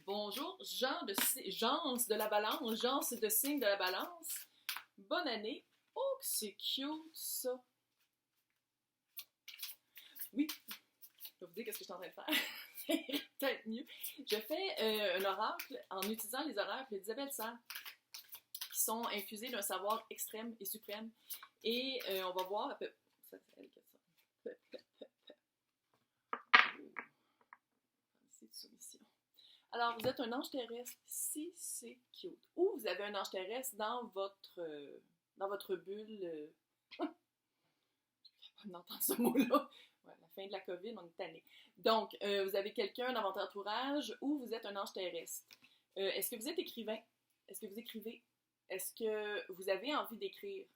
Bonjour, Jean de la balance, Jean de signe de la balance. Bonne année. Oh, que c'est cute, ça. Oui, je vais vous dire qu'est-ce que je suis en train de faire. C'est peut-être mieux. Je fais un oracle en utilisant les oracles d'Isabelle Serre, qui sont infusés d'un savoir extrême et suprême. Et on va voir un peu... Ça, c'est elle qui a ça. C'est de soumission. Alors, vous êtes un ange terrestre, si c'est cute. Ou vous avez un ange terrestre dans votre bulle. Je ne vais pas entendre ce mot-là. Ouais, la fin de la COVID, on est tanné. Donc, vous avez quelqu'un dans votre entourage ou vous êtes un ange terrestre. Est-ce que vous êtes écrivain? Est-ce que vous écrivez? Est-ce que vous avez envie d'écrire?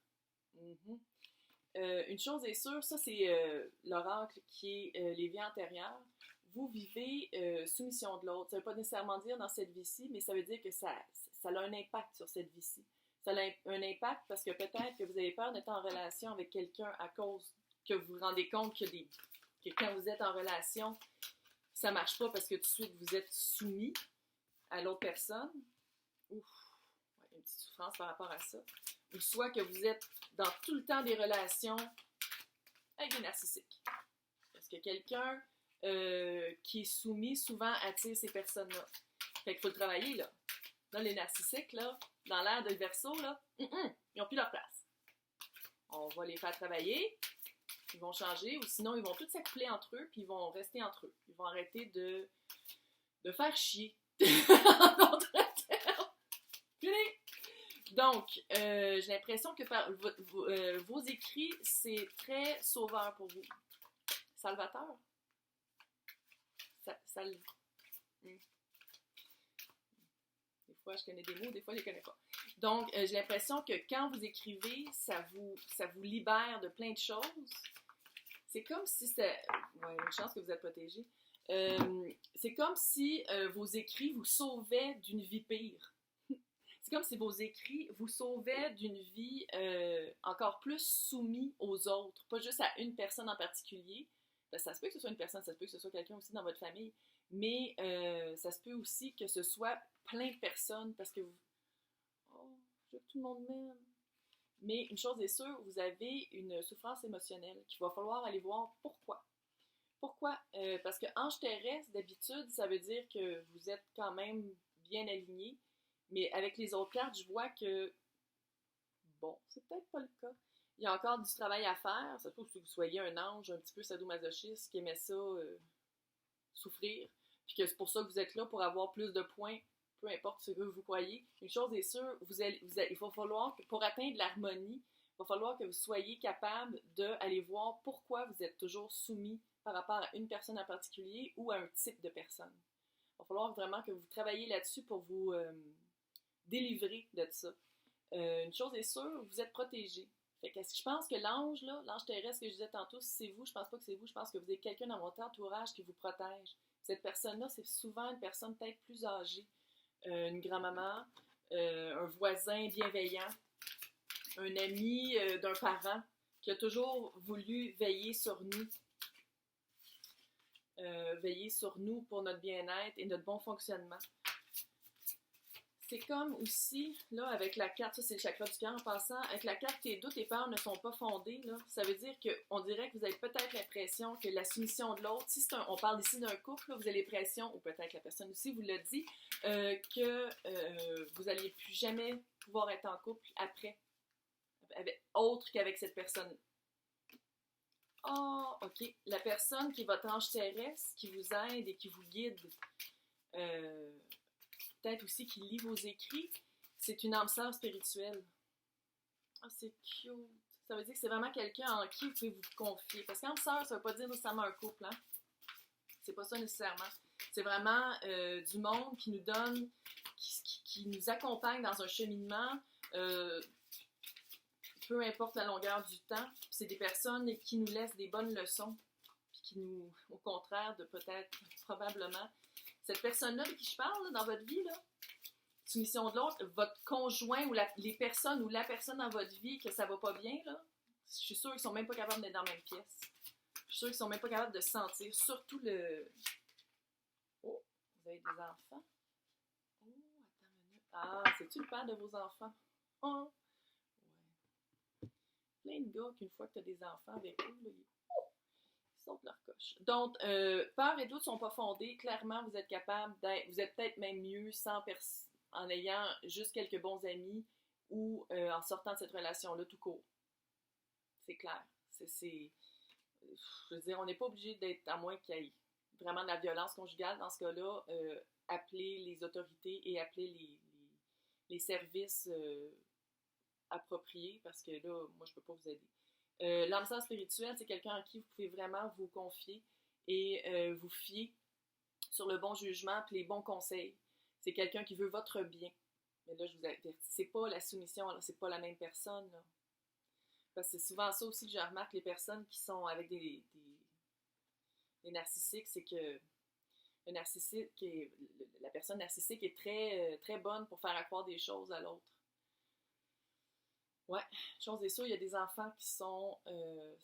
Une chose est sûre, ça c'est l'oracle qui est les vies antérieures. Vous vivez sous mission de l'autre. Ça ne veut pas nécessairement dire dans cette vie-ci, mais ça veut dire que ça a un impact sur cette vie-ci. Ça a un impact parce que peut-être que vous avez peur d'être en relation avec quelqu'un à cause que vous vous rendez compte que quand vous êtes en relation, ça ne marche pas parce que tout de suite vous êtes soumis à l'autre personne. Ouf, ouais, une petite souffrance par rapport à ça. Ou soit que vous êtes dans tout le temps des relations avec des narcissiques. Parce que quelqu'un qui est soumis souvent attire ces personnes-là. Fait qu'il faut le travailler, là. Là, les narcissiques, là, dans l'ère de Verseau, là, ils n'ont plus leur place. On va les faire travailler, ils vont changer, ou sinon, ils vont tous s'accoupler entre eux, puis ils vont rester entre eux. Ils vont arrêter de faire chier. En d'autres termes. Donc, j'ai l'impression que vos écrits, c'est très sauveur pour vous. Salvateur? Des fois, je connais des mots, des fois, je les connais pas. Donc, j'ai l'impression que quand vous écrivez, ça vous libère de plein de choses. C'est comme si c'était... Ouais, une chance que vous êtes protégé. C'est comme si vos écrits vous sauvaient d'une vie pire. C'est comme si vos écrits vous sauvaient d'une vie encore plus soumise aux autres, pas juste à une personne en particulier. Ben, ça se peut que ce soit une personne, ça se peut que ce soit quelqu'un aussi dans votre famille, mais ça se peut aussi que ce soit plein de personnes parce que je veux que tout le monde m'aime. Mais une chose est sûre, vous avez une souffrance émotionnelle qu'il va falloir aller voir pourquoi. Pourquoi? Parce que ange terrestre, d'habitude, ça veut dire que vous êtes quand même bien aligné. Mais avec les autres cartes, je vois que, bon, c'est peut-être pas le cas. Il y a encore du travail à faire. Ça se peut que vous soyez un ange un petit peu sadomasochiste qui aimait ça souffrir. Puis que c'est pour ça que vous êtes là, pour avoir plus de points, peu importe ce que vous croyez. Une chose est sûre, il va falloir, pour atteindre l'harmonie, il va falloir que vous soyez capable d'aller voir pourquoi vous êtes toujours soumis par rapport à une personne en particulier ou à un type de personne. Il va falloir vraiment que vous travailliez là-dessus pour vous... délivrer de ça. Une chose est sûre, vous êtes protégé. Fait que je pense que l'ange terrestre que je disais tantôt, si c'est vous, je pense pas que c'est vous, je pense que vous avez quelqu'un dans votre entourage qui vous protège. Cette personne-là, c'est souvent une personne peut-être plus âgée, une grand-maman, un voisin bienveillant, un ami d'un parent qui a toujours voulu veiller sur nous pour notre bien-être et notre bon fonctionnement. C'est comme aussi, là, avec la carte, ça c'est le chakra du cœur en passant, avec la carte tes doutes et peurs ne sont pas fondés, là, ça veut dire qu'on dirait que vous avez peut-être l'impression que la soumission de l'autre, si on parle ici d'un couple, là, vous avez l'impression, ou peut-être la personne aussi vous l'a dit, que vous n'alliez plus jamais pouvoir être en couple après, autre qu'avec cette personne. Ah, ok, la personne qui est votre ange terrestre, qui vous aide et qui vous guide, peut-être aussi qui lit vos écrits, c'est une âme sœur spirituelle. Ah, c'est cute. Ça veut dire que c'est vraiment quelqu'un en qui vous pouvez vous confier. Parce qu'âme sœur, ça ne veut pas dire nécessairement un couple, hein? C'est pas ça nécessairement. C'est vraiment du monde qui nous donne, qui nous accompagne dans un cheminement, peu importe la longueur du temps. C'est des personnes qui nous laissent des bonnes leçons, puis qui nous, au contraire, de peut-être, probablement, cette personne-là de qui je parle là, dans votre vie, là, soumission de l'autre, votre conjoint ou les personnes ou la personne dans votre vie que ça va pas bien, là, je suis sûre qu'ils sont même pas capables d'être dans la même pièce. Je suis sûre qu'ils sont même pas capables de sentir. Surtout le... Oh, vous avez des enfants? Ah, c'est-tu le père de vos enfants? Oh, ouais. Plein de gars qu'une fois que tu as des enfants avec eux, là, ils sautent leur coche. Donc, peur et doute ne sont pas fondés. Clairement, vous êtes capable d'être, vous êtes peut-être même mieux en ayant juste quelques bons amis ou en sortant de cette relation-là tout court. C'est clair. Je veux dire, on n'est pas obligé d'être, à moins qu'il y ait vraiment de la violence conjugale. Dans ce cas-là, appeler les autorités et appeler les services appropriés parce que là, moi, je ne peux pas vous aider. L'âme sœur spirituelle, c'est quelqu'un en qui vous pouvez vraiment vous confier et vous fier sur le bon jugement et les bons conseils. C'est quelqu'un qui veut votre bien. Mais là, je vous avertis, c'est pas la soumission, là, c'est pas la même personne. Là. Parce que c'est souvent ça aussi que je remarque, les personnes qui sont avec des narcissiques, c'est que la personne narcissique est très, très bonne pour faire accroire des choses à l'autre. Ouais, chose est sûre, il y a des enfants qui sont,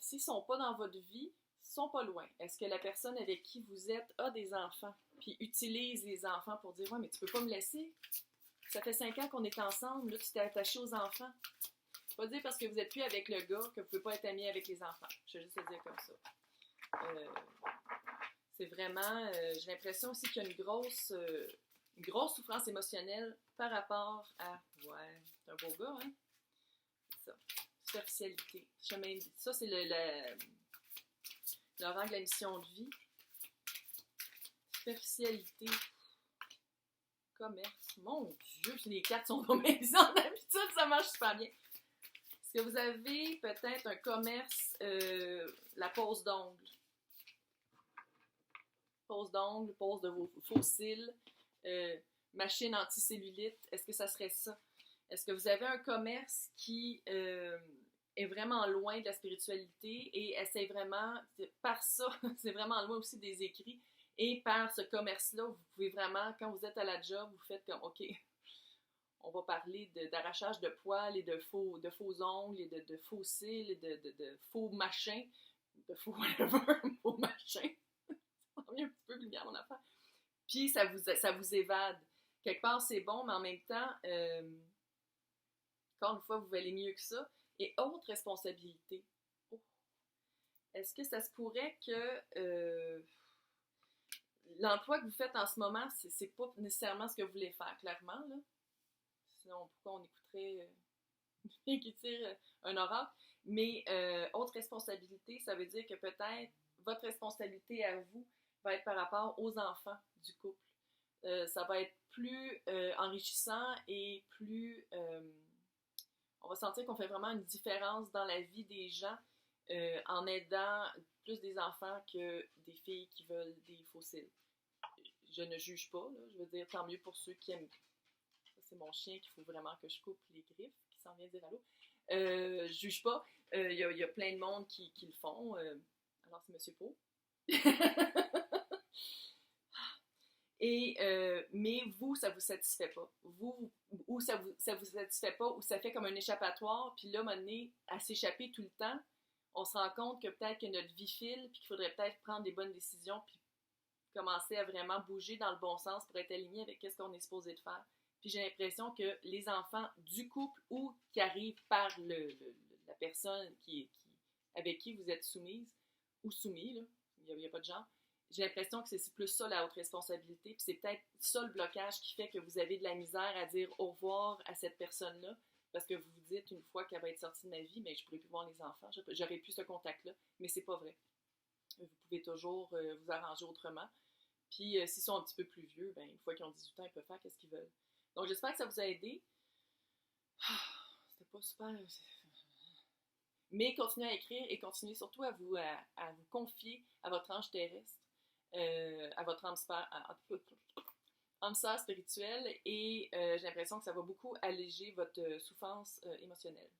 s'ils ne sont pas dans votre vie, ils sont pas loin. Est-ce que la personne avec qui vous êtes a des enfants, puis utilise les enfants pour dire « Ouais, mais tu peux pas me laisser? Ça fait 5 ans qu'on est ensemble, là, tu t'es attaché aux enfants. » Pas dire parce que vous n'êtes plus avec le gars que vous ne pouvez pas être ami avec les enfants. Je vais juste le dire comme ça. C'est vraiment, j'ai l'impression aussi qu'il y a une grosse souffrance émotionnelle par rapport à, ouais, c'est un beau gars, hein? C'est ça. Superficialité. Ça, c'est le rang de la mission de vie. Superficialité. Commerce. Mon Dieu, les cartes sont pas bien bizarres. D'habitude, ça marche super bien. Est-ce que vous avez peut-être un commerce, la pose d'ongles? Pose d'ongles, pose de vos fossiles, machine anticellulite, est-ce que ça serait ça? Est-ce que vous avez un commerce qui est vraiment loin de la spiritualité et essaie vraiment, par ça, c'est vraiment loin aussi des écrits, et par ce commerce-là, vous pouvez vraiment, quand vous êtes à la job, vous faites comme, OK, on va parler d'arrachage de poils et de faux ongles et de faux cils et de faux machins, de faux whatever, faux machins. Un petit peu vulgaire mon affaire. Puis ça vous évade. Quelque part, c'est bon, mais en même temps, encore une fois, vous valez mieux que ça. Et autre responsabilité. Oh. Est-ce que ça se pourrait que l'emploi que vous faites en ce moment, c'est pas nécessairement ce que vous voulez faire, clairement, là? Sinon, pourquoi on écouterait quelqu'un qui tire un oracle? Mais autre responsabilité, ça veut dire que peut-être votre responsabilité à vous va être par rapport aux enfants du couple. Ça va être plus enrichissant et plus... on va sentir qu'on fait vraiment une différence dans la vie des gens en aidant plus des enfants que des filles qui veulent des fossiles. Je ne juge pas, là, je veux dire, tant mieux pour ceux qui aiment. Ça, c'est mon chien qu'il faut vraiment que je coupe les griffes, qui s'en vient dire allô. Je juge pas. Il y a plein de monde qui le font. Alors, c'est Monsieur Pau. Mais vous, ça vous satisfait pas. Ou ça vous satisfait pas, ou ça fait comme un échappatoire, puis là, à un moment donné, à s'échapper tout le temps, on se rend compte que peut-être que notre vie file, puis qu'il faudrait peut-être prendre des bonnes décisions, puis commencer à vraiment bouger dans le bon sens pour être aligné avec ce qu'on est supposé de faire. Puis j'ai l'impression que les enfants du couple ou qui arrivent par la personne avec qui vous êtes soumise, ou soumis, là, il n'y a pas de genre, j'ai l'impression que c'est plus ça la haute responsabilité, puis c'est peut-être ça le blocage qui fait que vous avez de la misère à dire au revoir à cette personne-là, parce que vous vous dites une fois qu'elle va être sortie de ma vie, mais je ne pourrai plus voir les enfants, j'aurai plus ce contact-là, mais c'est pas vrai. Vous pouvez toujours vous arranger autrement. Puis s'ils sont un petit peu plus vieux, ben, une fois qu'ils ont 18 ans, ils peuvent faire ce qu'ils veulent. Donc j'espère que ça vous a aidé. C'était pas super. Mais continuez à écrire et continuez surtout à vous confier à votre ange terrestre, à votre âme sœur spirituelle, et j'ai l'impression que ça va beaucoup alléger votre souffrance émotionnelle.